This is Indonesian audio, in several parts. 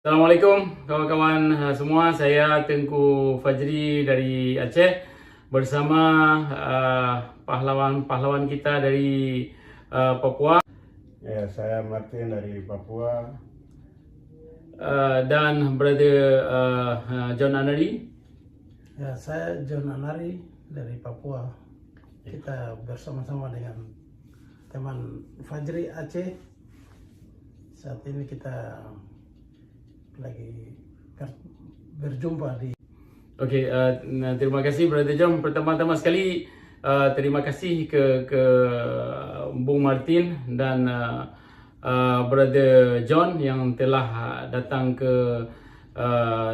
Assalamualaikum kawan-kawan semua, saya Tengku Fajri dari Aceh bersama pahlawan-pahlawan kita dari Papua. Ya, saya Martin dari Papua. Dan brother John Anari. Ya, saya John Anari dari Papua. Kita bersama-sama dengan teman Fajri Aceh. Saat ini kita lagi berjumpa di. Oke, terima kasih brother John. Pertama-tama sekali terima kasih ke Bung Martin dan brother John yang telah datang ke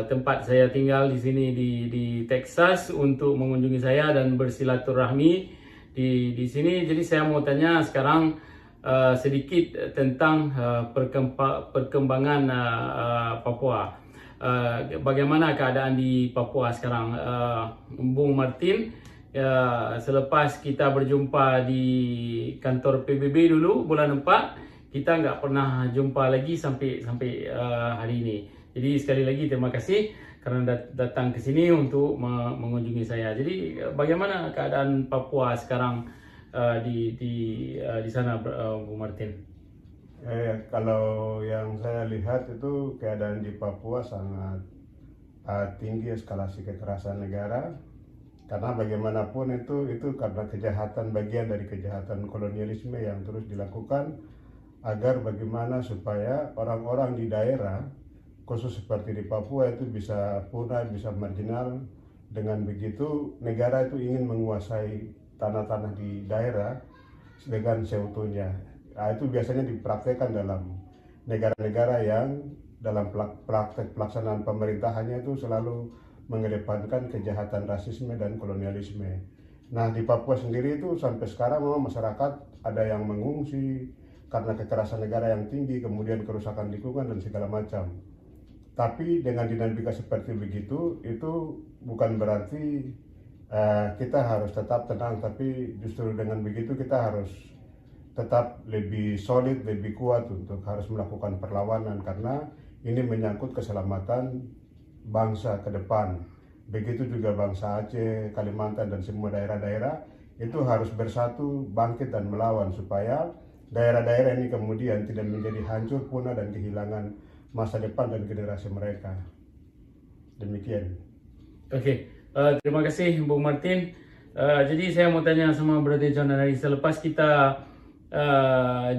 tempat saya tinggal di sini di Texas untuk mengunjungi saya dan bersilaturahmi di sini. Jadi saya mau tanya sekarang sedikit tentang perkembangan Papua. Bagaimana keadaan di Papua sekarang, Bung Martin? Selepas kita berjumpa di kantor PBB dulu bulan 4, kita nggak pernah jumpa lagi sampai hari ini. Jadi sekali lagi terima kasih karena datang ke sini untuk mengunjungi saya. Jadi bagaimana keadaan Papua sekarang di sana, Bu Martin? Kalau yang saya lihat itu keadaan di Papua sangat tinggi eskalasi kekerasan negara, karena bagaimanapun itu karena kejahatan, bagian dari kejahatan kolonialisme yang terus dilakukan agar bagaimana supaya orang-orang di daerah khusus seperti di Papua itu bisa punah, bisa marginal. Dengan begitu negara itu ingin menguasai tanah-tanah di daerah dengan seutuhnya. Nah, itu biasanya dipraktekkan dalam negara-negara yang dalam praktek pelaksanaan pemerintahannya itu selalu mengedepankan kejahatan rasisme dan kolonialisme. Nah, di Papua sendiri itu sampai sekarang memang masyarakat ada yang mengungsi karena kekerasan negara yang tinggi, kemudian kerusakan lingkungan dan segala macam. Tapi dengan dinamika seperti begitu, itu bukan berarti kita harus tetap tenang, tapi justru dengan begitu kita harus tetap lebih solid, lebih kuat untuk harus melakukan perlawanan, karena ini menyangkut keselamatan bangsa ke depan. Begitu juga bangsa Aceh, Kalimantan, dan semua daerah-daerah itu harus bersatu, bangkit dan melawan supaya daerah-daerah ini kemudian tidak menjadi hancur, punah, dan kehilangan masa depan dan generasi mereka. Demikian. Oke, terima kasih Bung Martin. Jadi saya mau tanya sama Brother John Anari, selepas kita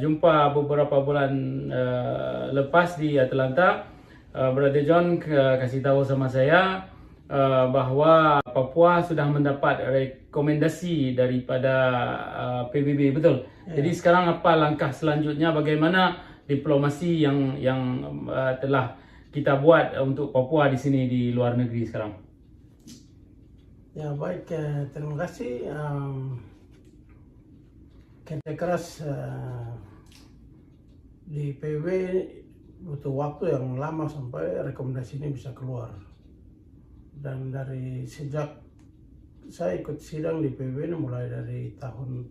jumpa beberapa bulan lepas di Atlanta, Brother John kasih tahu sama saya bahwa Papua sudah mendapat rekomendasi daripada PBB, betul? Ya. Jadi sekarang apa langkah selanjutnya? Bagaimana diplomasi yang telah kita buat untuk Papua di sini di luar negeri sekarang? Ya baik, terima kasih. Kerja keras di PBB butuh waktu yang lama sampai rekomendasi ini bisa keluar. Dan dari sejak saya ikut sidang di PBB ini mulai dari tahun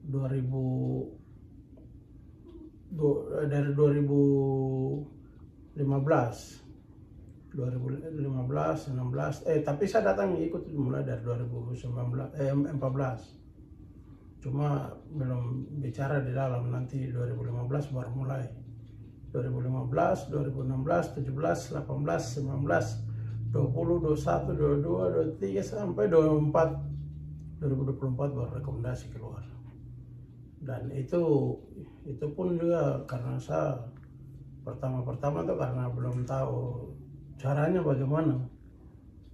2015, 16, tapi saya datang ikut mulai dari 2014. Cuma belum bicara di dalam, nanti 2015 baru mulai. 2015, 2016, 17, 18, 19, 20, 21, 22, 23 sampai 2024 baru rekomendasi keluar. Dan itu pun juga karena saya pertama tuh karena belum tahu caranya bagaimana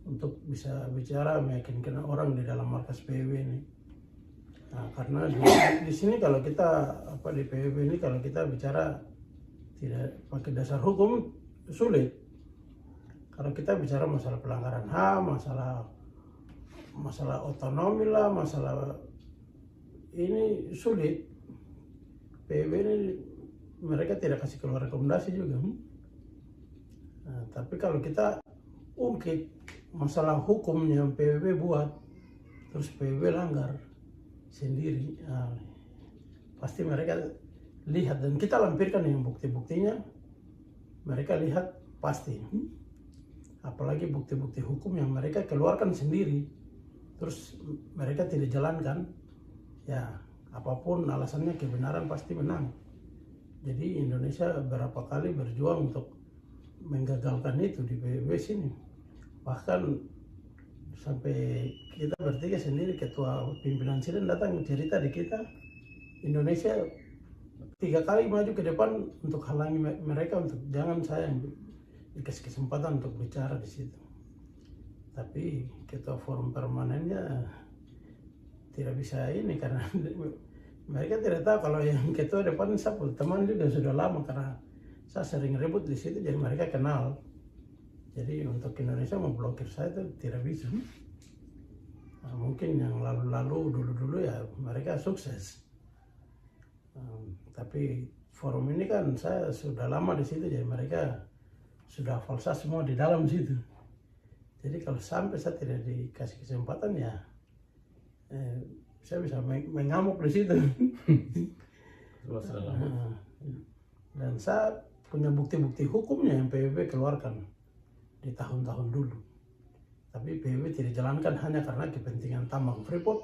untuk bisa bicara meyakinkan orang di dalam markas PBB ini. Nah, karena di sini kalau kita di PBB ini kalau kita bicara tidak pakai dasar hukum sulit. Kalau kita bicara masalah pelanggaran HAM, masalah otonomi lah, masalah ini sulit. PBB ini mereka tidak kasih keluar rekomendasi juga. Nah, tapi kalau kita ungkit masalah hukum yang PBB buat, terus PBB langgar sendiri, pasti mereka lihat dan kita lampirkan yang bukti-buktinya. Mereka lihat pasti. Apalagi bukti-bukti hukum yang mereka keluarkan sendiri, terus mereka tidak jalankan, ya apapun alasannya kebenaran pasti menang. Jadi Indonesia berapa kali berjuang untuk menggagalkan itu di PBB sini. Bahkan sampai kita bertiga sendiri, ketua pimpinan sidang datang cerita di kita, Indonesia 3 kali maju ke depan untuk halangi mereka untuk jangan saya dikasih kesempatan untuk bicara di situ. Tapi ketua forum permanennya tidak bisa ini karena mereka tidak tahu kalau yang ketua depan saya teman juga sudah lama karena saya sering ribut di situ, jadi mereka kenal. Jadi untuk Indonesia memblokir saya itu tidak bisa. Nah, mungkin yang lalu-lalu dulu-dulu ya mereka sukses. Tapi forum ini kan saya sudah lama di situ, jadi mereka sudah hafal saya semua di dalam situ. Jadi kalau sampai saya tidak dikasih kesempatan ya saya bisa mengamuk di situ. Dan saya punya bukti-bukti hukumnya yang PBB keluarkan di tahun-tahun dulu. Tapi PBB tidak jalankan hanya karena kepentingan tambang Freeport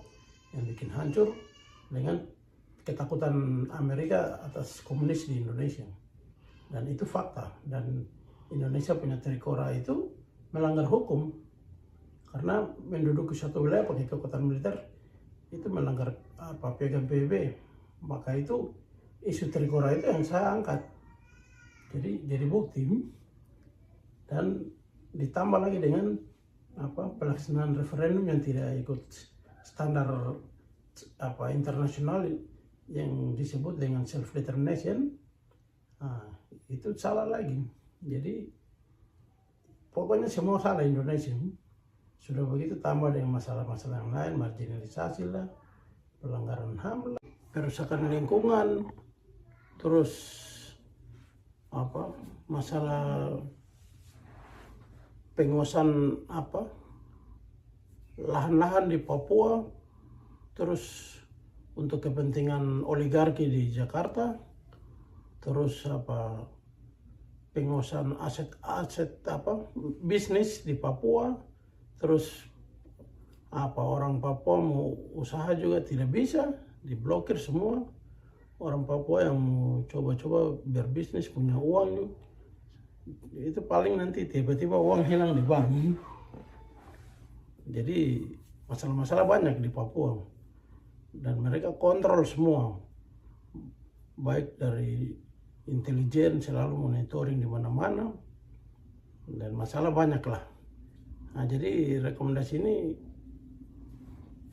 yang bikin hancur dengan ketakutan Amerika atas komunis di Indonesia. Dan itu fakta. Dan Indonesia punya trikora itu melanggar hukum. Karena menduduki suatu wilayah pakai kekuatan militer itu melanggar piagam PBB. Maka itu isu trikora itu yang saya angkat. Jadi bukti. Dan ditambah lagi dengan pelaksanaan referendum yang tidak ikut standar internasional yang disebut dengan self determination. Itu salah lagi. Jadi pokoknya semua salah Indonesia. Sudah begitu tambah dengan masalah-masalah yang lain, marginalisasi lah, pelanggaran HAM lah, kerusakan lingkungan, terus masalah penguasaan lahan-lahan di Papua, terus untuk kepentingan oligarki di Jakarta, terus penguasaan aset bisnis di Papua, terus orang Papua mau usaha juga tidak bisa, diblokir semua. Orang Papua yang mau coba-coba berbisnis punya uang itu paling nanti tiba-tiba uang hilang di bank. Jadi masalah-masalah banyak di Papua dan mereka kontrol semua, baik dari intelijen selalu monitoring di mana-mana dan masalah banyak lah. Nah, jadi rekomendasi ini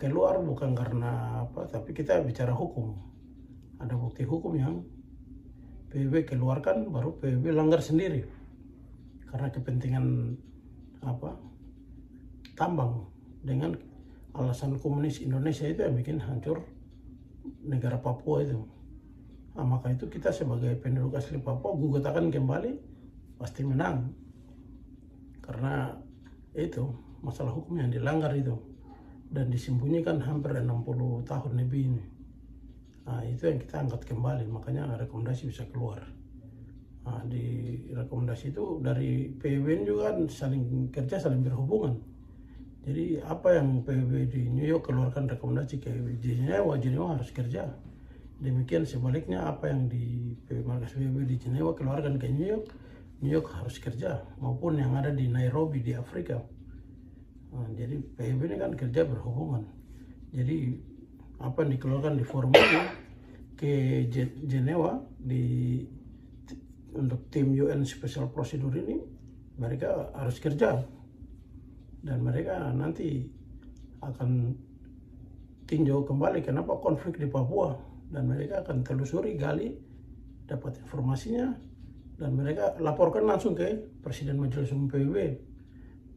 keluar bukan karena tapi kita bicara hukum. Ada bukti hukum yang PBB keluarkan, baru PBB langgar sendiri karena kepentingan tambang dengan alasan komunis Indonesia itu yang bikin hancur negara Papua itu. Nah, maka itu kita sebagai penduduk asli Papua gugatan kembali pasti menang karena itu masalah hukum yang dilanggar itu dan disembunyikan hampir 60 tahun lebih ini. Nah, itu yang kita angkat kembali, makanya rekomendasi bisa keluar. Nah, di rekomendasi itu dari PBB juga kan saling kerja, saling berhubungan. Jadi apa yang PBB di New York keluarkan rekomendasi ke Jenewa harus kerja. Demikian sebaliknya apa yang di markas PBB di Jenewa keluarkan ke New York harus kerja, maupun yang ada di Nairobi di Afrika. Nah, jadi PBB ini kan kerja berhubungan. Jadi apa yang dikeluarkan di forum ini ke Jenewa untuk tim UN Special Procedure ini, mereka harus kerja dan mereka nanti akan tinjau kembali kenapa konflik di Papua dan mereka akan telusuri, gali, dapat informasinya dan mereka laporkan langsung ke Presiden Majelis Umum PBB.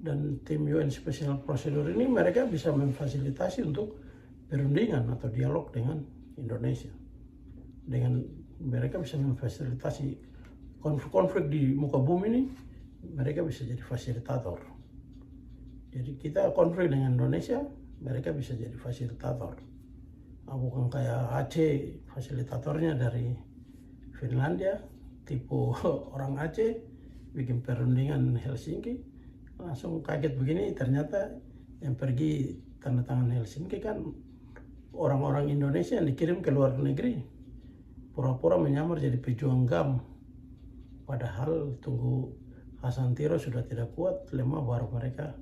Dan tim UN Special Procedure ini mereka bisa memfasilitasi untuk perundingan atau dialog dengan Indonesia. Dengan mereka bisa memfasilitasi konflik-konflik di muka bumi ini, mereka bisa jadi fasilitator. Jadi kita konflik dengan Indonesia, mereka bisa jadi fasilitator. Nah, bukan kayak Aceh, fasilitatornya dari Finlandia, tipe orang Aceh, bikin perundingan Helsinki, langsung kaget begini, ternyata yang pergi tanda tangan Helsinki kan orang-orang Indonesia yang dikirim ke luar negeri, pura-pura menyamar jadi pejuang GAM, padahal tunggu Hasan Tiro sudah tidak kuat, lemah, baru mereka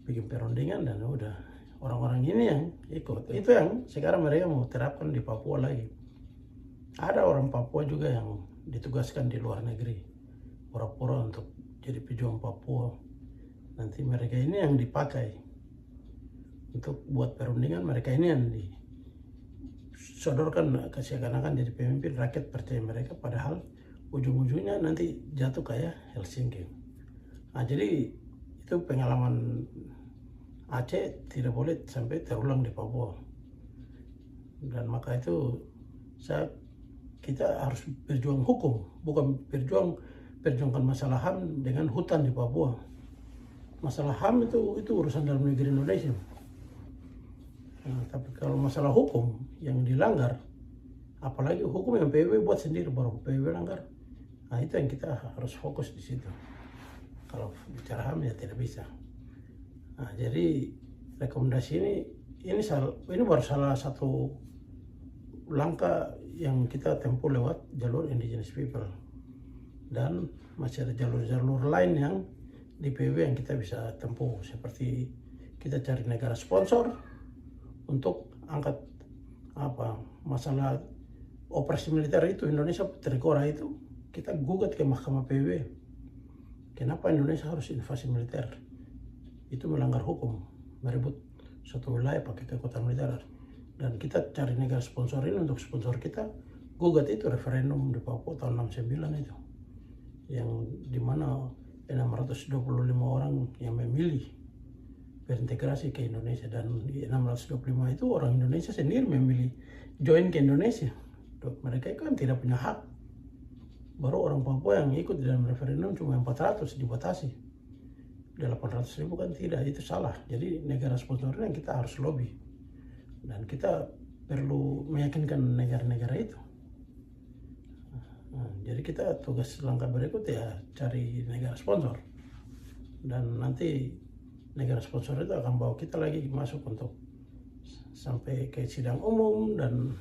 bikin perundingan dan udah orang-orang ini yang ikut. Itu yang sekarang mereka mau terapkan di Papua lagi. Ada orang Papua juga yang ditugaskan di luar negeri, pura-pura untuk jadi pejuang Papua. Nanti mereka ini yang dipakai untuk buat perundingan, mereka ini yang disodorkan seakan-akan jadi pemimpin, rakyat percaya mereka, padahal ujung-ujungnya nanti jatuh kayak Helsinki. Nah, jadi itu pengalaman Aceh tidak boleh sampai terulang di Papua. Dan maka itu kita harus berjuang hukum, bukan perjuangkan masalah HAM dengan hutan di Papua. Masalah HAM itu urusan dalam negeri Indonesia. Nah, tapi kalau masalah hukum yang dilanggar, apalagi hukum yang PBB buat sendiri baru PBB langgar, nah itu yang kita harus fokus di situ. Kalau bicara HAM ya tidak bisa. Nah, jadi rekomendasi ini baru salah satu langkah yang kita tempuh lewat jalur indigenous people, dan masih ada jalur-jalur lain yang di PBB yang kita bisa tempuh, seperti kita cari negara sponsor untuk angkat masalah operasi militer itu Indonesia tergora itu, kita gugat ke Mahkamah PBB. Kenapa Indonesia harus invasi militer? Itu melanggar hukum, merebut suatu wilayah pakai kekuatan militer. Dan kita cari negara sponsor ini untuk sponsor kita, gugat itu referendum di Papua tahun 69 itu, yang dimana 625 orang yang memilih berintegrasi ke Indonesia, dan di 625 itu orang Indonesia sendiri memilih join ke Indonesia. Mereka kan tidak punya hak. Baru orang Papua yang ikut dalam referendum cuma 400 dibatasi. 800.000 kan tidak, itu salah. Jadi negara sponsor yang kita harus lobby. Dan kita perlu meyakinkan negara-negara itu. Nah, jadi kita tugas langkah berikut ya cari negara sponsor. Dan nanti negara sponsor itu akan bawa kita lagi masuk untuk sampai ke sidang umum dan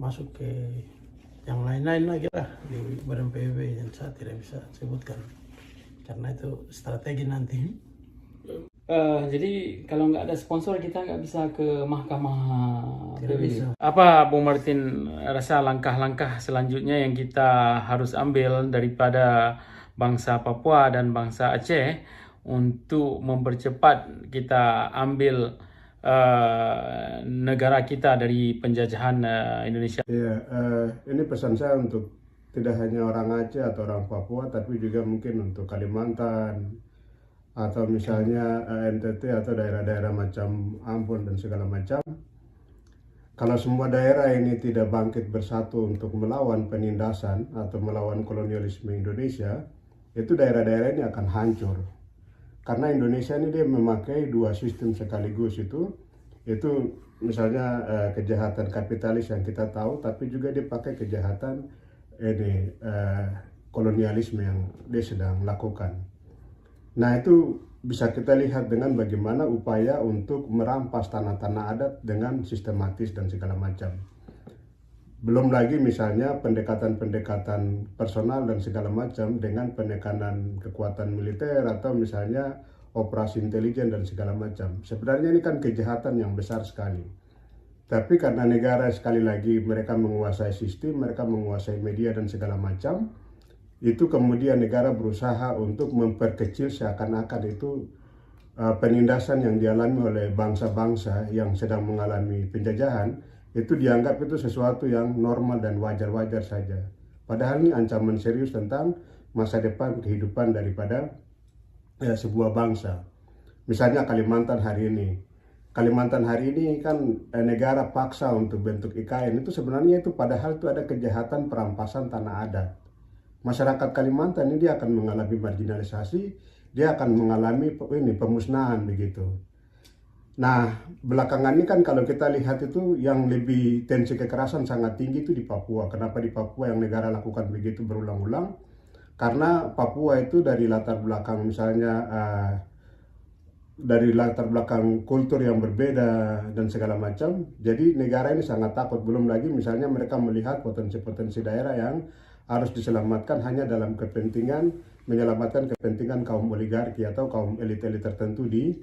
masuk ke yang lain-lain lagi lah di badan PBB yang saya tidak bisa sebutkan. Karena itu strategi nanti. Jadi kalau nggak ada sponsor kita nggak bisa ke mahkamah Tidak PBB. bisa. Apa Bung Martin rasa langkah-langkah selanjutnya yang kita harus ambil daripada bangsa Papua dan bangsa Aceh untuk mempercepat kita ambil negara kita dari penjajahan Indonesia? Iya, ini pesan saya untuk tidak hanya orang Aceh atau orang Papua, tapi juga mungkin untuk Kalimantan, atau misalnya NTT atau daerah-daerah macam Ambon dan segala macam. Kalau semua daerah ini tidak bangkit bersatu untuk melawan penindasan atau melawan kolonialisme Indonesia, itu daerah-daerah ini akan hancur. Karena Indonesia ini dia memakai dua sistem sekaligus itu misalnya kejahatan kapitalis yang kita tahu, tapi juga dia pakai kejahatan kolonialisme yang dia sedang lakukan. Nah, itu bisa kita lihat dengan bagaimana upaya untuk merampas tanah-tanah adat dengan sistematis dan segala macam. Belum lagi misalnya pendekatan-pendekatan personal dan segala macam dengan penekanan kekuatan militer atau misalnya operasi intelijen dan segala macam. Sebenarnya ini kan kejahatan yang besar sekali. Tapi karena negara sekali lagi mereka menguasai sistem, mereka menguasai media dan segala macam, itu kemudian negara berusaha untuk memperkecil seakan-akan itu penindasan yang dialami oleh bangsa-bangsa yang sedang mengalami penjajahan, itu dianggap itu sesuatu yang normal dan wajar-wajar saja. Padahal ini ancaman serius tentang masa depan kehidupan daripada sebuah bangsa. Misalnya Kalimantan hari ini. Kalimantan hari ini kan negara paksa untuk bentuk IKN, itu sebenarnya itu padahal itu ada kejahatan perampasan tanah adat. Masyarakat Kalimantan ini dia akan mengalami marginalisasi, dia akan mengalami pemusnahan begitu. Nah, belakangan ini kan kalau kita lihat itu yang lebih tensi kekerasan sangat tinggi itu di Papua. Kenapa di Papua yang negara lakukan begitu berulang-ulang? Karena Papua itu dari latar belakang misalnya dari latar belakang kultur yang berbeda dan segala macam, jadi negara ini sangat takut. Belum lagi misalnya mereka melihat potensi-potensi daerah yang harus diselamatkan hanya dalam kepentingan menyelamatkan kepentingan kaum oligarki atau kaum elit-elit tertentu di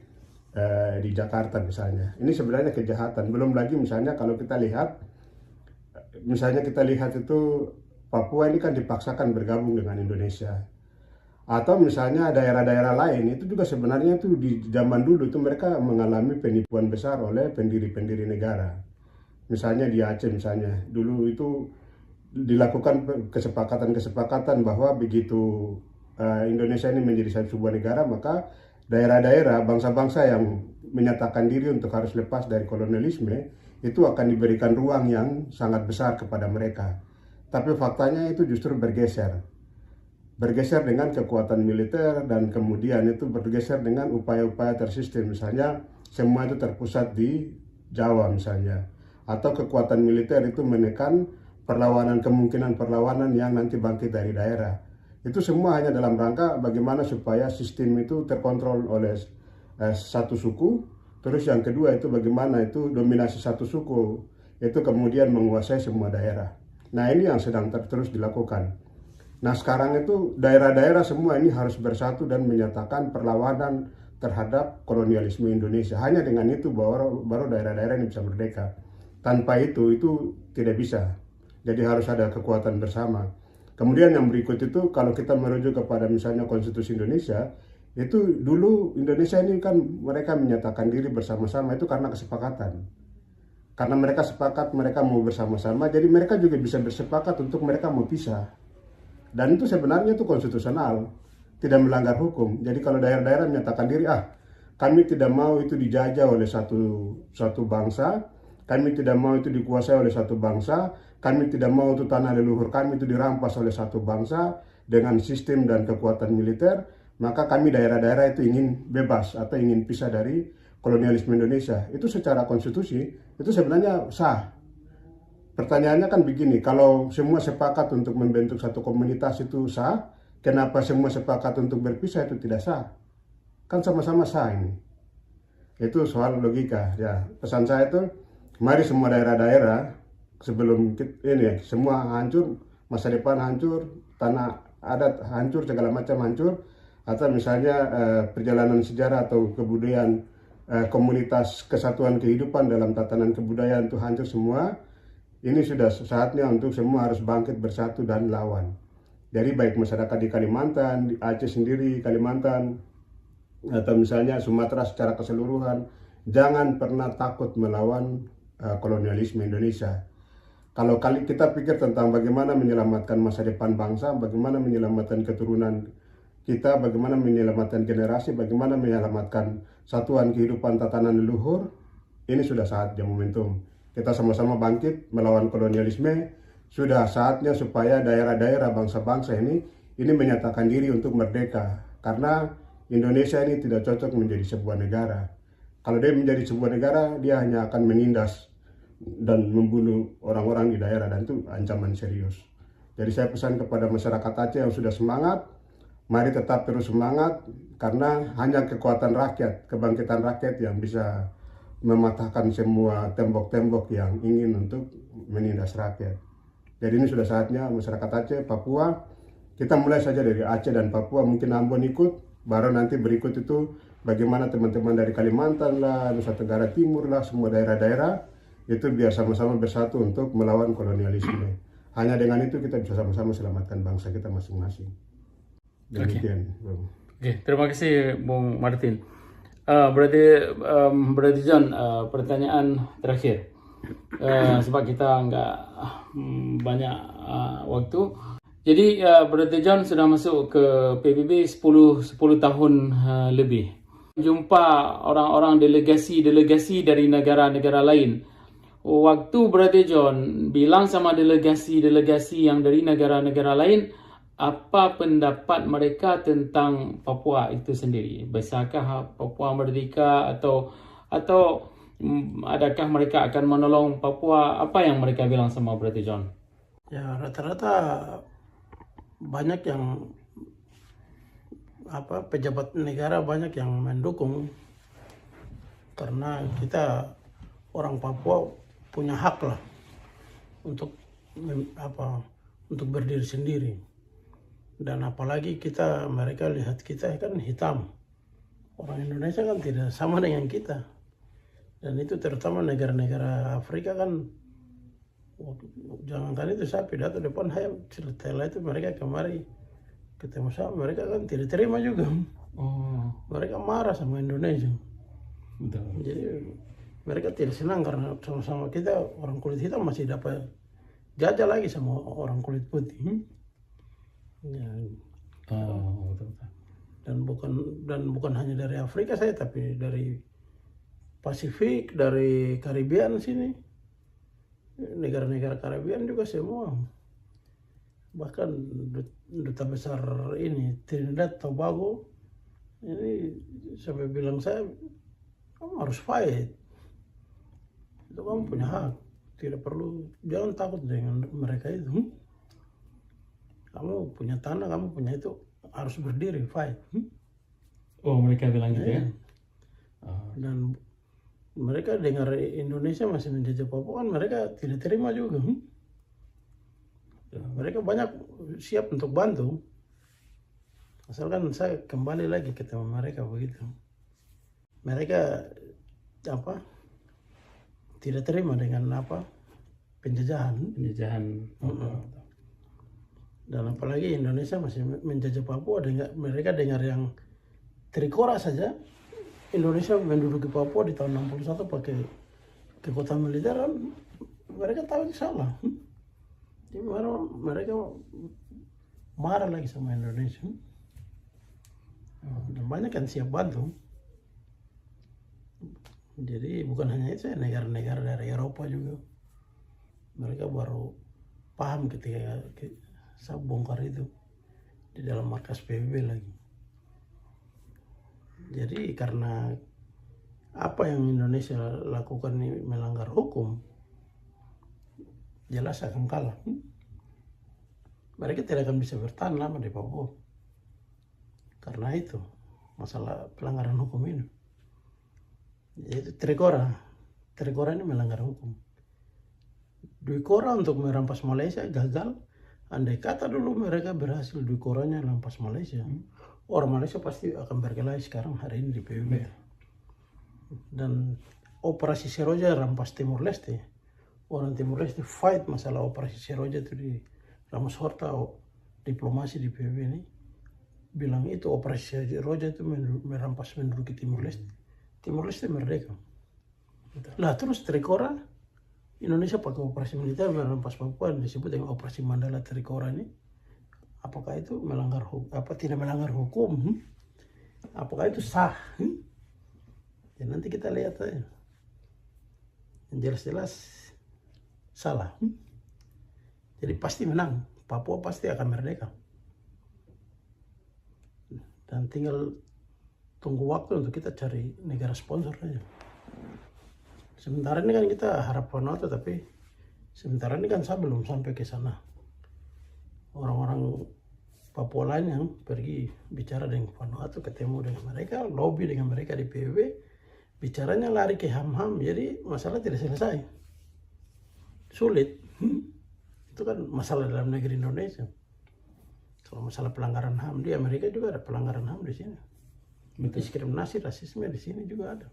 Jakarta misalnya. Ini sebenarnya kejahatan. Belum lagi misalnya kalau kita lihat itu Papua ini kan dipaksakan bergabung dengan Indonesia. Atau misalnya daerah-daerah lain itu juga sebenarnya itu di zaman dulu itu mereka mengalami penipuan besar oleh pendiri-pendiri negara. Misalnya di Aceh misalnya, dulu itu dilakukan kesepakatan bahwa begitu Indonesia ini menjadi sebuah negara, maka daerah-daerah bangsa-bangsa yang menyatakan diri untuk harus lepas dari kolonialisme itu akan diberikan ruang yang sangat besar kepada mereka. Tapi faktanya itu justru bergeser dengan kekuatan militer, dan kemudian itu bergeser dengan upaya-upaya tersistem. Misalnya semua itu terpusat di Jawa misalnya, atau kekuatan militer itu menekan kemungkinan perlawanan yang nanti bangkit dari daerah. Itu semua hanya dalam rangka bagaimana supaya sistem itu terkontrol oleh satu suku. Terus yang kedua itu bagaimana itu dominasi satu suku itu kemudian menguasai semua daerah. Nah, ini yang sedang terus dilakukan. Nah, sekarang itu daerah-daerah semua ini harus bersatu dan menyatakan perlawanan terhadap kolonialisme Indonesia. Hanya dengan itu baru daerah-daerah ini bisa merdeka. Tanpa itu tidak bisa. Jadi harus ada kekuatan bersama. Kemudian yang berikut itu kalau kita merujuk kepada misalnya Konstitusi Indonesia, itu dulu Indonesia ini kan mereka menyatakan diri bersama-sama itu karena kesepakatan. Karena mereka sepakat mereka mau bersama-sama, jadi mereka juga bisa bersepakat untuk mereka mau pisah. Dan itu sebenarnya itu konstitusional, tidak melanggar hukum. Jadi kalau daerah-daerah menyatakan diri, kami tidak mau itu dijajah oleh satu bangsa, kami tidak mau itu dikuasai oleh satu bangsa, kami tidak mau itu tanah leluhur kami itu dirampas oleh satu bangsa dengan sistem dan kekuatan militer, maka kami daerah-daerah itu ingin bebas atau ingin pisah dari kolonialisme Indonesia. Itu secara konstitusi, itu sebenarnya sah. Pertanyaannya kan begini, kalau semua sepakat untuk membentuk satu komunitas itu sah, kenapa semua sepakat untuk berpisah itu tidak sah? Kan sama-sama sah ini. Itu soal logika. Ya, pesan saya itu, mari semua daerah-daerah sebelum ini semua hancur, masa depan hancur, tanah adat hancur, segala macam hancur, atau misalnya perjalanan sejarah atau kebudayaan komunitas kesatuan kehidupan dalam tatanan kebudayaan itu hancur semua. Ini sudah saatnya untuk semua harus bangkit bersatu dan lawan. Jadi baik masyarakat di Kalimantan, di Aceh sendiri, Kalimantan, atau misalnya Sumatera secara keseluruhan, jangan pernah takut melawan kolonialisme Indonesia. Kalau kita pikir tentang bagaimana menyelamatkan masa depan bangsa, bagaimana menyelamatkan keturunan kita, bagaimana menyelamatkan generasi, bagaimana menyelamatkan satuan kehidupan tatanan leluhur, ini sudah saatnya momentum. Kita sama-sama bangkit melawan kolonialisme. Sudah saatnya supaya daerah-daerah bangsa-bangsa ini menyatakan diri untuk merdeka. Karena Indonesia ini tidak cocok menjadi sebuah negara. Kalau dia menjadi sebuah negara, dia hanya akan menindas dan membunuh orang-orang di daerah, dan itu ancaman serius. Jadi saya pesan kepada masyarakat Aceh yang sudah semangat, mari tetap terus semangat, karena hanya kekuatan rakyat, kebangkitan rakyat yang bisa mematahkan semua tembok-tembok yang ingin untuk menindas rakyat. Jadi ini sudah saatnya masyarakat Aceh, Papua, kita mulai saja dari Aceh dan Papua, mungkin Ambon ikut, baru nanti berikut itu bagaimana teman-teman dari Kalimantan lah, Nusa Tenggara Timur lah, semua daerah-daerah itu biar sama-sama bersatu untuk melawan kolonialisme. Hanya dengan itu kita bisa sama-sama selamatkan bangsa kita masing-masing. Demikian. Oke, terima kasih Bung Martin. Berarti John, pertanyaan terakhir, sebab kita nggak banyak waktu. Jadi berarti John sudah masuk ke PBB 10 tahun lebih. Jumpa orang-orang delegasi dari negara-negara lain. Waktu berarti John bilang sama delegasi yang dari negara-negara lain, apa pendapat mereka tentang Papua itu sendiri? Besarkah Papua merdeka atau adakah mereka akan menolong Papua? Apa yang mereka bilang sama berarti John? Ya, rata-rata banyak yang pejabat negara banyak yang mendukung, karena kita orang Papua punya hak lah untuk untuk berdiri sendiri. Dan apalagi mereka lihat kita kan hitam, orang Indonesia kan tidak sama dengan kita. Dan itu terutama negara-negara Afrika kan, jangankan itu, saya pidato depan setelah itu mereka kemari ketemu sama mereka kan tidak terima juga. Mereka marah sama Indonesia. Betul. Jadi mereka tidak senang karena sama-sama kita orang kulit hitam masih dapat jajah lagi sama orang kulit putih. Ya. Betul. Dan bukan hanya dari Afrika saya, tapi dari Pasifik, dari Karibian sini, negara-negara Karibian juga semua. Bahkan duta besar ini Trinidad Tobago ini sampai bilang saya, kamu harus fight, itu kamu punya hak, tidak perlu, jangan takut dengan mereka itu. Kamu punya tanah, kamu punya itu, harus berdiri, fight. Oh, mereka bilang gitu ya? Dan mereka dengar Indonesia masih menjajah Papua kan mereka tidak terima juga. Mereka banyak siap untuk bantu, asalkan saya kembali lagi ketemu mereka begitu. Mereka tidak terima dengan penjajahan. Dan apalagi Indonesia masih menjajah Papua, mereka dengar yang Trikora saja. Indonesia menduduki Papua di tahun 61 pakai kekuatan militer, mereka tahu itu salah. Jadi mereka marah lagi sama Indonesia. Dan banyak yang siap bantu. Jadi bukan hanya itu, negara-negara dari Eropa juga. Mereka baru paham ketika saya bongkar itu di dalam markas PBB lagi. Jadi karena apa yang Indonesia lakukan ini melanggar hukum, jelas akan kalah. Mereka tidak akan bisa bertahan lama di Papua. Karena itu masalah pelanggaran hukum ini. Yaitu Trikora ini melanggar hukum. Duikora untuk merampas Malaysia gagal. Andai kata dulu mereka berhasil Duikoranya merampas Malaysia, orang Malaysia pasti akan berkelahi sekarang hari ini di PBB. Dan operasi Seroja rampas Timur Leste, orang Timur Leste fight masalah operasi Seroja itu di Ramos Horta, diplomasi di PBB ini bilang itu operasi Seroja itu merampas menduduki Timur Leste. Timur Leste merdeka. Lah terus Trikora, Indonesia pakai operasi militer merampas Papua, disebut dengan operasi Mandala Trikora ini. Apakah itu melanggar hukum? Tidak melanggar hukum? Apakah itu sah? Ya nanti kita lihat aja. Yang jelas-jelas salah. Jadi pasti menang. Papua pasti akan merdeka. Dan tinggal tunggu waktu untuk kita cari negara sponsor aja. Sementara ini kan kita harap Vanuatu, tapi sementara ini kan saya belum sampai ke sana. Orang-orang Papua lain yang pergi bicara dengan Vanuatu, ketemu dengan mereka, lobby dengan mereka di PBB, bicaranya lari ke HAM-HAM, jadi masalah tidak selesai. Sulit. Itu kan masalah dalam negeri Indonesia. Kalau masalah pelanggaran HAM di Amerika juga ada pelanggaran HAM di sini. Diskriminasi, rasisme di sini juga ada.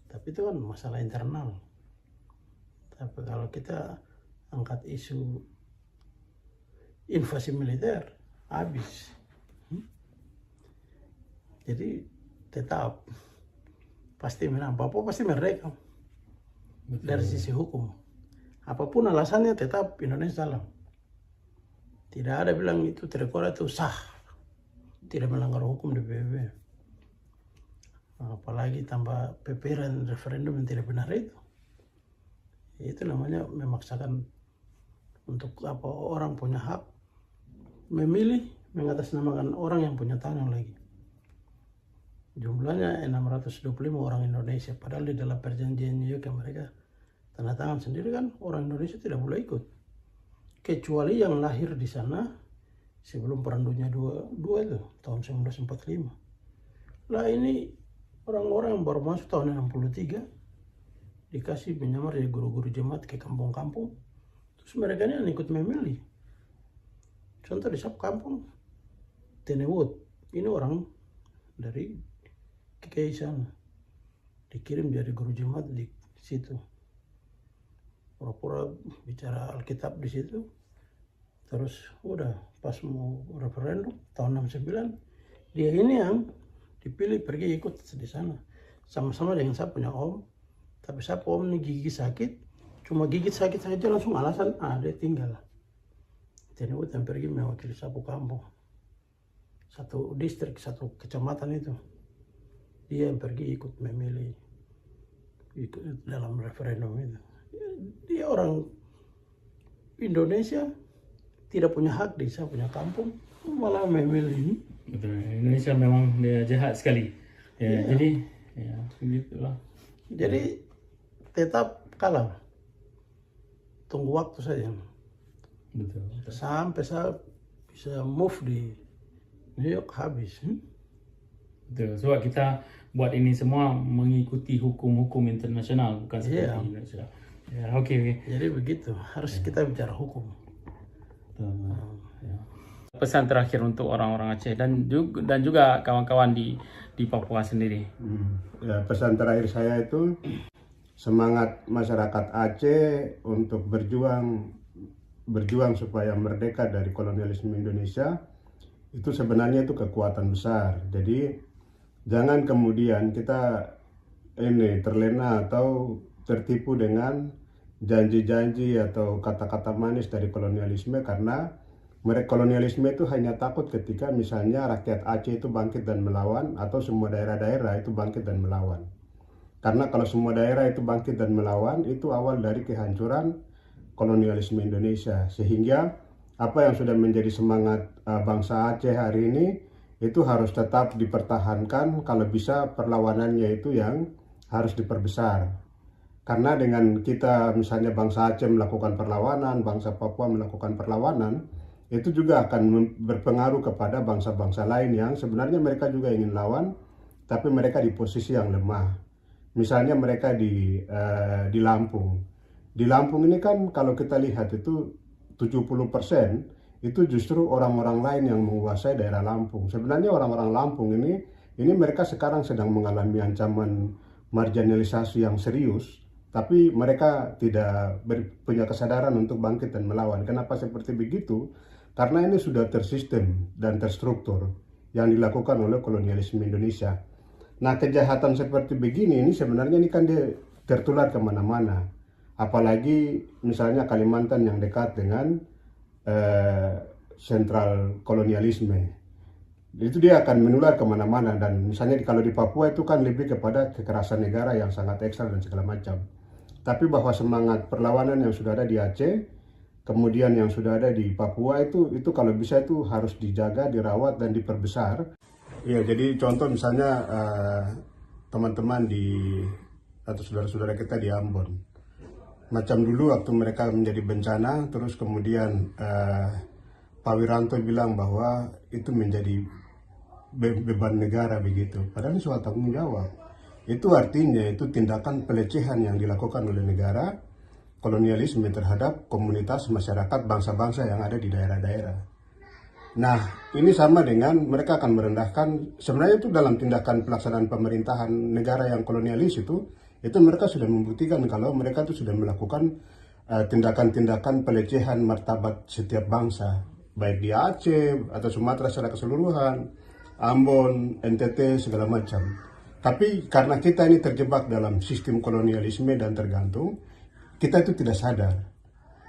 Tapi itu kan masalah internal. Tapi kalau kita angkat isu invasi militer, habis. Jadi tetap pasti menang. Papua pasti merdeka. Dari sisi hukum. Apapun alasannya tetap Indonesia salah. Tidak ada bilang itu Trikora itu sah. Tidak melanggar hukum di PBB. Apalagi tambah PPR referendum yang tidak benar itu namanya memaksakan untuk orang punya hak memilih mengatasnamakan orang yang punya tanah lagi. Jumlahnya 625 orang Indonesia, padahal di dalam perjanjian New York yang mereka tanda tangan sendiri kan orang Indonesia tidak boleh ikut kecuali yang lahir di sana sebelum Perang Dunia II itu tahun 1945. Lah ini orang-orang yang baru masuk tahun 63 dikasih menyamar jadi guru-guru jemaat ke kampung-kampung, terus mereka ini ikut memilih. Contoh di satu kampung Tenewut, ini orang dari KKI sana dikirim jadi guru jemaat di situ, pura-pura bicara Alkitab di situ. Terus udah pas mau referendum tahun 69, dia ini yang dipilih pergi ikut di sana sama-sama dengan saya punya om. Tapi saya om ini gigi sakit, cuma gigit sakit saja langsung alasan dia tinggal. Tenewut yang pergi mewakili satu kampung, satu distrik, satu kecamatan itu. Dia yang pergi ikut memilih ikut dalam referendum itu. Dia orang Indonesia, tidak punya hak di saya punya kampung, malah memilih. Betul. Indonesia memang dia jahat sekali. Ya, jadi ya begitulah. Jadi tetap kalah. Tunggu waktu saja. Betul. Sampai saya bisa move di New York habis. Betul. Sebab kita buat ini semua mengikuti hukum-hukum internasional, bukan seperti Indonesia. Ya, oke. Jadi begitu, harus kita bicara hukum. Ya. Pesan terakhir untuk orang-orang Aceh dan juga kawan-kawan di Papua sendiri. Ya, pesan terakhir saya itu semangat masyarakat Aceh untuk berjuang supaya merdeka dari kolonialisme Indonesia itu sebenarnya itu kekuatan besar. Jadi jangan kemudian kita ini terlena atau tertipu dengan janji-janji atau kata-kata manis dari kolonialisme, karena kolonialisme itu hanya takut ketika misalnya rakyat Aceh itu bangkit dan melawan, atau semua daerah-daerah itu bangkit dan melawan. Karena kalau semua daerah itu bangkit dan melawan, itu awal dari kehancuran kolonialisme Indonesia. Sehingga apa yang sudah menjadi semangat bangsa Aceh hari ini itu harus tetap dipertahankan, kalau bisa perlawanannya itu yang harus diperbesar. Karena dengan kita misalnya bangsa Aceh melakukan perlawanan, bangsa Papua melakukan perlawanan, itu juga akan berpengaruh kepada bangsa-bangsa lain yang sebenarnya mereka juga ingin lawan, tapi mereka di posisi yang lemah. Misalnya mereka di Lampung. Di Lampung ini kan kalau kita lihat itu 70% itu justru orang-orang lain yang menguasai daerah Lampung. Sebenarnya orang-orang Lampung ini mereka sekarang sedang mengalami ancaman marginalisasi yang serius, tapi mereka tidak punya kesadaran untuk bangkit dan melawan. Kenapa seperti begitu? Karena ini sudah tersistem dan terstruktur yang dilakukan oleh kolonialisme Indonesia. Nah, kejahatan seperti begini ini sebenarnya ini kan dia tertular kemana-mana. Apalagi misalnya Kalimantan yang dekat dengan sentral kolonialisme. Itu dia akan menular kemana-mana, dan misalnya kalau di Papua itu kan lebih kepada kekerasan negara yang sangat ekstra dan segala macam. Tapi bahwa semangat perlawanan yang sudah ada di Aceh, kemudian yang sudah ada di Papua itu kalau bisa itu harus dijaga, dirawat dan diperbesar. Ya, jadi contoh misalnya teman-teman atau saudara-saudara kita di Ambon. Macam dulu waktu mereka menjadi bencana, terus kemudian Pak Wiranto bilang bahwa itu menjadi beban negara begitu. Padahal ini soal tanggung jawab. Itu artinya itu tindakan pelecehan yang dilakukan oleh negara, kolonialisme terhadap komunitas masyarakat bangsa-bangsa yang ada di daerah-daerah. Nah, ini sama dengan mereka akan merendahkan, sebenarnya itu dalam tindakan pelaksanaan pemerintahan negara yang kolonialis itu mereka sudah membuktikan kalau mereka itu sudah melakukan tindakan-tindakan pelecehan martabat setiap bangsa, baik di Aceh atau Sumatera secara keseluruhan, Ambon, NTT, segala macam. Tapi karena kita ini terjebak dalam sistem kolonialisme dan tergantung, kita itu tidak sadar.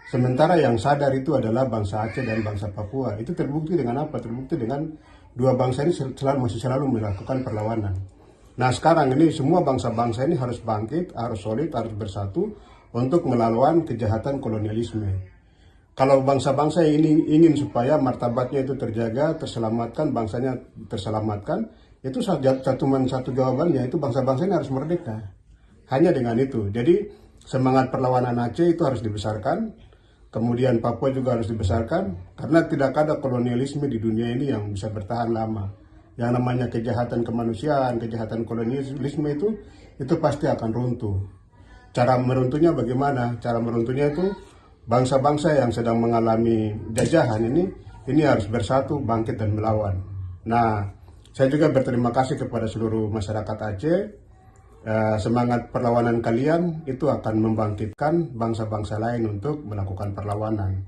Sementara yang sadar itu adalah bangsa Aceh dan bangsa Papua. Itu terbukti dengan apa? Terbukti dengan dua bangsa ini masih selalu melakukan perlawanan. Nah, sekarang ini semua bangsa-bangsa ini harus bangkit, harus solid, harus bersatu untuk melawan kejahatan kolonialisme. Kalau bangsa-bangsa ini ingin supaya martabatnya itu terjaga, terselamatkan, bangsanya terselamatkan, itu satu jawabannya, itu bangsa-bangsa ini harus merdeka. Hanya dengan itu. Jadi semangat perlawanan Aceh itu harus dibesarkan. Kemudian Papua juga harus dibesarkan, karena tidak ada kolonialisme di dunia ini yang bisa bertahan lama. Yang namanya kejahatan kemanusiaan, kejahatan kolonialisme itu pasti akan runtuh. Cara meruntuhnya bagaimana? Cara meruntuhnya itu bangsa-bangsa yang sedang mengalami jajahan ini harus bersatu, bangkit dan melawan. Nah, saya juga berterima kasih kepada seluruh masyarakat Aceh. Semangat perlawanan kalian itu akan membangkitkan bangsa-bangsa lain untuk melakukan perlawanan.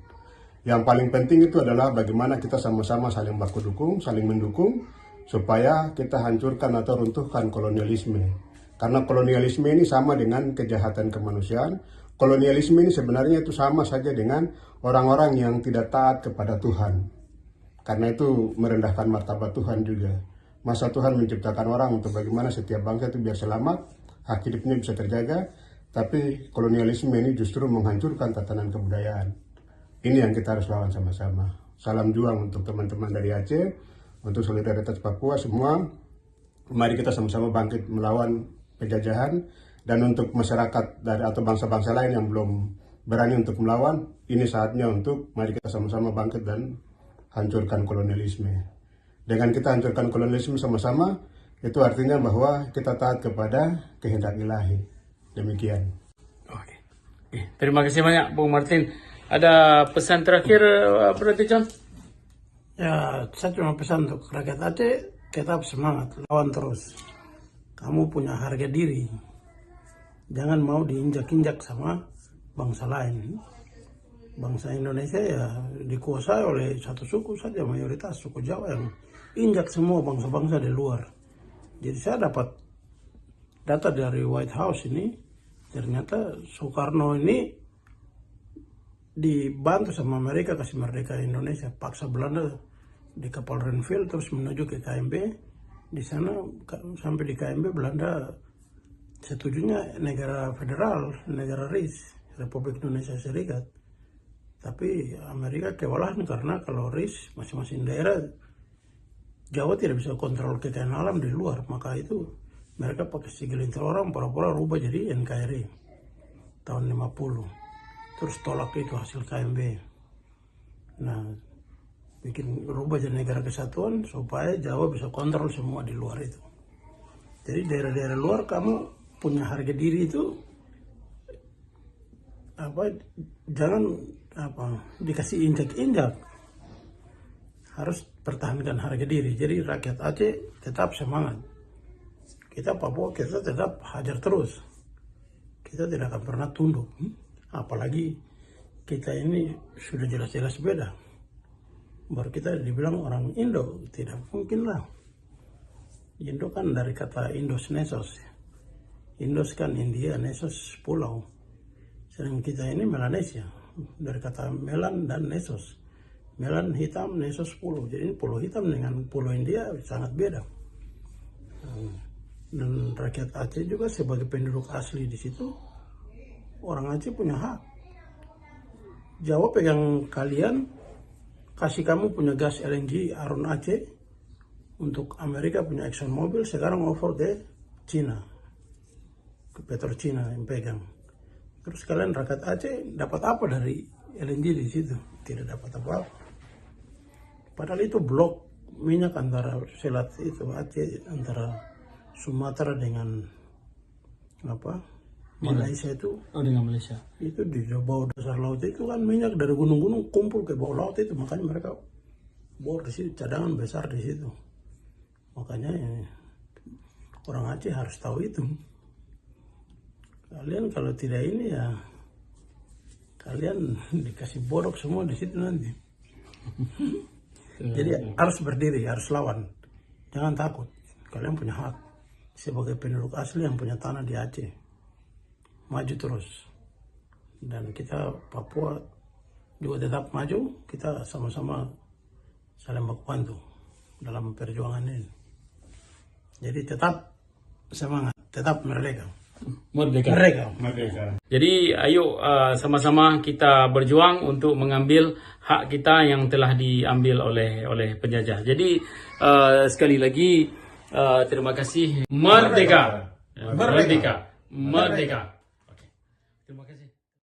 Yang paling penting itu adalah bagaimana kita sama-sama saling baku dukung, saling mendukung, supaya kita hancurkan atau runtuhkan kolonialisme. Karena kolonialisme ini sama dengan kejahatan kemanusiaan. Kolonialisme ini sebenarnya itu sama saja dengan orang-orang yang tidak taat kepada Tuhan. Karena itu merendahkan martabat Tuhan juga. Masa Tuhan menciptakan orang untuk bagaimana setiap bangsa itu biar selamat, hak hidupnya bisa terjaga, tapi kolonialisme ini justru menghancurkan tatanan kebudayaan. Ini yang kita harus lawan sama-sama. Salam juang untuk teman-teman dari Aceh, untuk solidaritas Papua semua. Mari kita sama-sama bangkit melawan penjajahan, dan untuk masyarakat dari atau bangsa-bangsa lain yang belum berani untuk melawan, ini saatnya untuk mari kita sama-sama bangkit dan hancurkan kolonialisme. Dengan kita hancurkan kolonialisme sama-sama, itu artinya bahwa kita taat kepada kehendak ilahi. Demikian. Oke. Terima kasih banyak Bung Martin. Ada pesan terakhir berarti John? Ya, saya cuma pesan untuk rakyat Aceh, tetap semangat, lawan terus. Kamu punya harga diri. Jangan mau diinjak-injak sama bangsa lain. Bangsa Indonesia ya dikuasai oleh satu suku saja, mayoritas suku Jawa yang injak semua bangsa-bangsa di luar. Jadi saya dapat data dari White House ini, ternyata Soekarno ini dibantu sama Amerika kasih merdeka Indonesia, paksa Belanda di kapal Renville terus menuju ke KMB. Di sana sampai di KMB Belanda setujunya negara federal, negara RIS, Republik Indonesia Serikat. Tapi Amerika kewalahan karena kalau RIS masing-masing daerah Jawa tidak bisa kontrol kekayaan alam di luar, maka itu mereka pakai segelintir orang pura-pura rubah jadi NKRI tahun 50. Terus tolak itu hasil KMB. Nah, bikin rubah jadi negara kesatuan supaya Jawa bisa kontrol semua di luar itu. Jadi daerah-daerah luar kamu punya harga diri itu jangan dikasih injak-injak. Harus pertahankan harga diri. Jadi rakyat Aceh tetap semangat. Kita Papua kita tetap hajar terus. Kita tidak akan pernah tunduk. Apalagi kita ini sudah jelas-jelas beda. Baru kita dibilang orang Indo, tidak mungkin lah. Indo kan dari kata Indos Nesos. Indos kan India, Nesos pulau. Sedangkan kita ini Melanesia, dari kata Melan dan Nesos. Melan hitam, Nesos pulau. Jadi pulau hitam dengan pulau India sangat beda. Dan rakyat Aceh juga sebagai penduduk asli di situ, orang Aceh punya hak. Jawa pegang kalian, kasih kamu punya gas LNG Arun Aceh, untuk Amerika punya Exxon Mobil, sekarang over ke Cina, ke Petrocina yang pegang. Terus kalian rakyat Aceh dapat apa dari LNG di situ? Tidak dapat apa-apa. Padahal itu blok minyak antara selat itu Aceh, antara Sumatera dengan Malaysia itu. Oh, dengan Malaysia. Itu di bawah dasar laut itu kan minyak dari gunung-gunung kumpul ke bawah laut itu, makanya mereka bor di situ, cadangan besar di situ. Makanya orang Aceh harus tahu itu. Kalian kalau tidak ini ya kalian dikasih bodok semua di situ nanti. Jadi harus berdiri, harus lawan. Jangan takut. Kalian punya hak sebagai penduduk asli yang punya tanah di Aceh. Maju terus. Dan kita Papua juga tetap maju. Kita sama-sama saling bantu dalam perjuangan ini. Jadi tetap semangat, tetap merdeka. Merdeka. Jadi ayo sama-sama kita berjuang untuk mengambil hak kita yang telah diambil oleh penjajah. Jadi sekali lagi terima kasih. Merdeka. Merdeka. Merdeka.